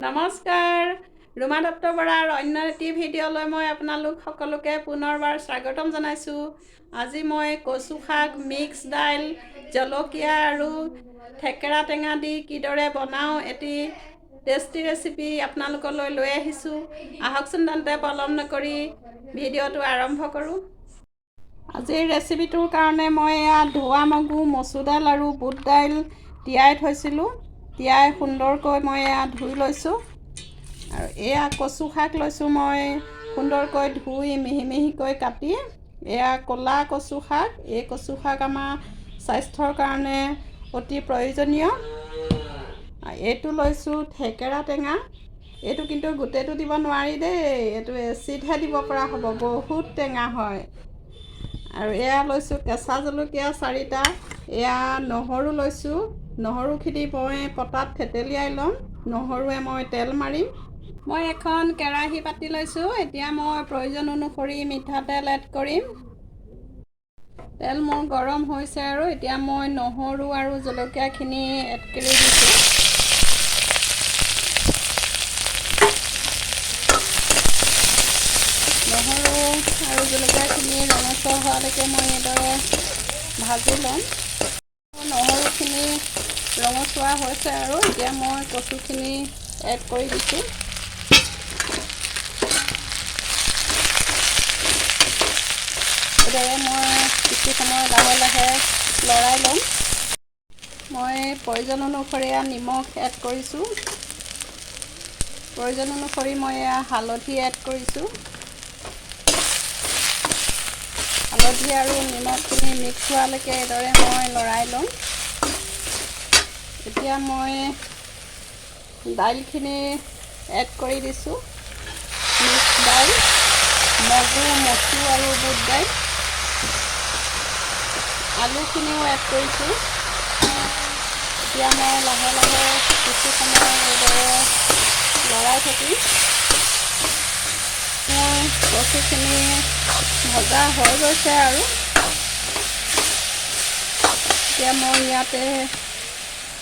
নমস্কাৰ ৰুমা দত্ত বৰাৰ অন্য এটি ভিডিঅ'লৈ মই আপোনালোক সকলোকে পুনৰবাৰ স্বাগতম জনাইছোঁ। আজি মই কচু শাক, মিক্স দাইল, জলকীয়া আৰু থেকেৰা টেঙা দি কিদৰে বনাওঁ এটি টেষ্টি ৰেচিপি আপোনালোকলৈ লৈ আহিছোঁ। আহকচোন তেন্তে পলম নকৰি ভিডিঅ'টো আৰম্ভ কৰোঁ। আজিৰ ৰেচিপিটোৰ কাৰণে মই ধোৱা মগু, মচুৰ দাইল আৰু বুট দাইল তিয়াই থৈছিলোঁ। তিয়াই সুন্দৰকৈ মই ধুই লৈছোঁ। আৰু এয়া কচু শাক লৈছোঁ মই সুন্দৰকৈ ধুই মিহি মিহিকৈ কাটি। এয়া ক'লা কচু শাক। এই কচু শাক আমাৰ স্বাস্থ্যৰ কাৰণে অতি প্ৰয়োজনীয়। এইটো লৈছোঁ থেকেৰা টেঙা। এইটো কিন্তু গোটেইটো দিব নোৱাৰি দেই, এইটো এচিডহে দিব পৰা হ'ব, বহুত টেঙা হয়। আৰু এয়া লৈছোঁ কেঁচা জলকীয়া 4টা। এয়া নহৰু লৈছোঁ। নহৰুখিনি মই পটাত থেতেলিয়াই ল'ম। নহৰুৱে মই তেল মাৰিম। মই এখন কেৰাহী পাতি লৈছোঁ। এতিয়া মই প্ৰয়োজন অনুসৰি মিঠাতেল এড কৰিম। তেল মোৰ গৰম হৈছে আৰু এতিয়া মই নহৰু আৰু জলকীয়াখিনি এড কৰি দিছোঁ। নহৰু আৰু জলকীয়াখিনি ৰঙচুৱা হোৱালৈকে মই এইদৰে ভাজি ল'ম। নহৰুখিনি ৰঙচুৱা হৈছে আৰু এতিয়া মই কচুখিনি এড কৰি দিছোঁ। এইদৰে মই কিছু সময় লাহে লাহে লৰাই ল'ম। মই প্ৰয়োজন অনুসৰি নিমখ এড কৰিছোঁ। প্ৰয়োজন অনুসৰি মই হালধি এড কৰিছোঁ। হালধি আৰু নিমখখিনি মিক্স হোৱালৈকে এইদৰে মই লৰাই ল'ম। এতিয়া মই দাইলখিনি এড কৰি দিছোঁ। মিক্স দাইল, মগু, মচুৰ আৰু বুট দাইল। আলুখিনিও এড কৰিছোঁ। এতিয়া মই লাহে লাহে কিছু সময় এইদৰে লৰাই থাকিম। মোৰ কচুখিনি ভজা হৈ গৈছে আৰু এতিয়া মই ইয়াতে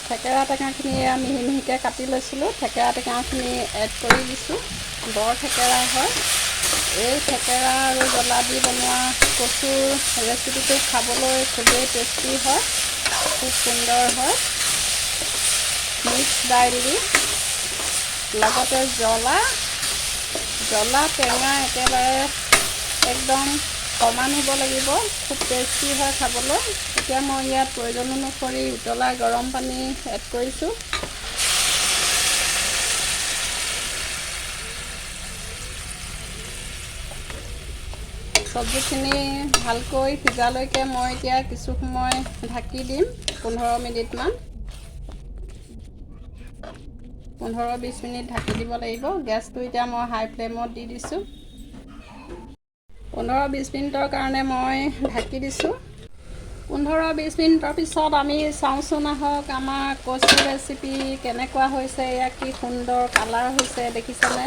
থেকেৰা টেঙাখিনি মিহি মিহিকৈ কাটি লৈছিলোঁ। থেকেৰা টেঙাখিনি এড কৰি দিছোঁ। বৰ থেকেৰা হয়। এই থেকেৰা আৰু জ্বলা দি বনোৱা কচুৰ ৰেচিপিটো খাবলৈ খুবেই টেষ্টি হয়, খুব সুন্দৰ হয়। মিক্স দাইল দি লগতে জ্বলা টেঙা একেবাৰে একদম সমান হ'ব লাগিব, খুব টেষ্টি হয় খাবলৈ। এতিয়া মই ইয়াত প্ৰয়োজন অনুসৰি উতলা গৰম পানী এড কৰিছোঁ। চব্জিখিনি ভালকৈ সিজালৈকে মই এতিয়া কিছু সময় ঢাকি দিম, 15 মিনিটমান। 15-20 মিনিট ঢাকি দিব লাগিব। গেছটো এতিয়া মই হাই ফ্লেমত দি দিছোঁ। 15-20 মিনিটৰ কাৰণে মই ঢাকি দিছোঁ। 15-20 মিনিটৰ পিছত আমি চাওঁচোন আহক আমাৰ কচু ৰেচিপি কেনেকুৱা হৈছে। এয়া কি সুন্দৰ কালাৰ হৈছে দেখিছেনে?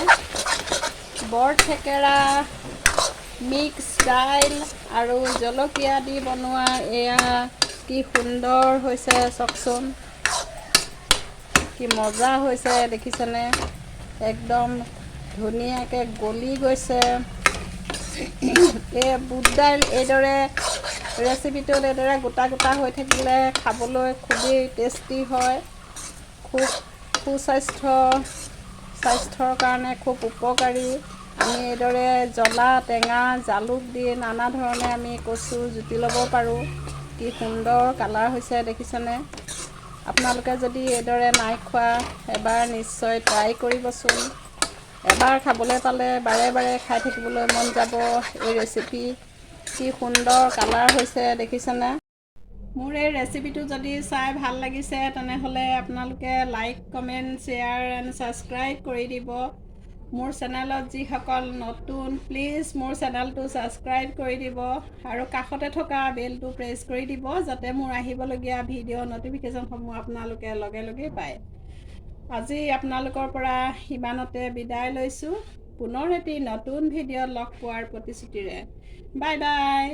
বৰ থেকেৰা, মিক্স দাইল আৰু জলকীয়া দি বনোৱা এয়া কি সুন্দৰ হৈছে চাওকচোন, কি মজা হৈছে দেখিছেনে? একদম ধুনীয়াকৈ গলি গৈছে। এই বুট দাইল এইদৰে ৰেচিপিটোত এইদৰে গোটা গোটা হৈ থাকিলে খাবলৈ খুবেই টেষ্টি হয়, খুব স্বাস্থ্যৰ কাৰণে খুব উপকাৰী। আমি এইদৰে জ্বলা, টেঙা, জালুক দি নানা ধৰণে আমি কচু জুতি ল'ব পাৰোঁ। কি সুন্দৰ কালাৰ হৈছে দেখিছেনে? আপোনালোকে যদি এইদৰে নাই খোৱা, এবাৰ নিশ্চয় ট্ৰাই কৰিবচোন। এবাৰ খাবলৈ পালে বাৰে বাৰে খাই থাকিবলৈ মন যাব। এই ৰেচিপি কি সুন্দৰ কালাৰ হৈছে দেখিছেনে? মোৰ এই ৰেচিপিটো যদি চাই ভাল লাগিছে তেনেহ'লে আপোনালোকে like, comment, share and subscribe কৰি দিব। মোৰ চেনেলত যিসকল নতুন, প্লিজ মোৰ চেনেলটো ছাবস্ক্ৰাইব কৰি দিব আৰু কাষতে থকা বেলটো প্ৰেছ কৰি দিব, যাতে মোৰ আহিবলগীয়া ভিডিঅ' ন'টিফিকেশ্যনসমূহ আপোনালোকে লগে লগেই পায়। আজি আপোনালোকৰ পৰা ইমানতে বিদায় লৈছোঁ। পুনৰ এটি নতুন ভিডিঅ'ত লগ পোৱাৰ প্ৰতিশ্ৰুতিৰে। Bye bye.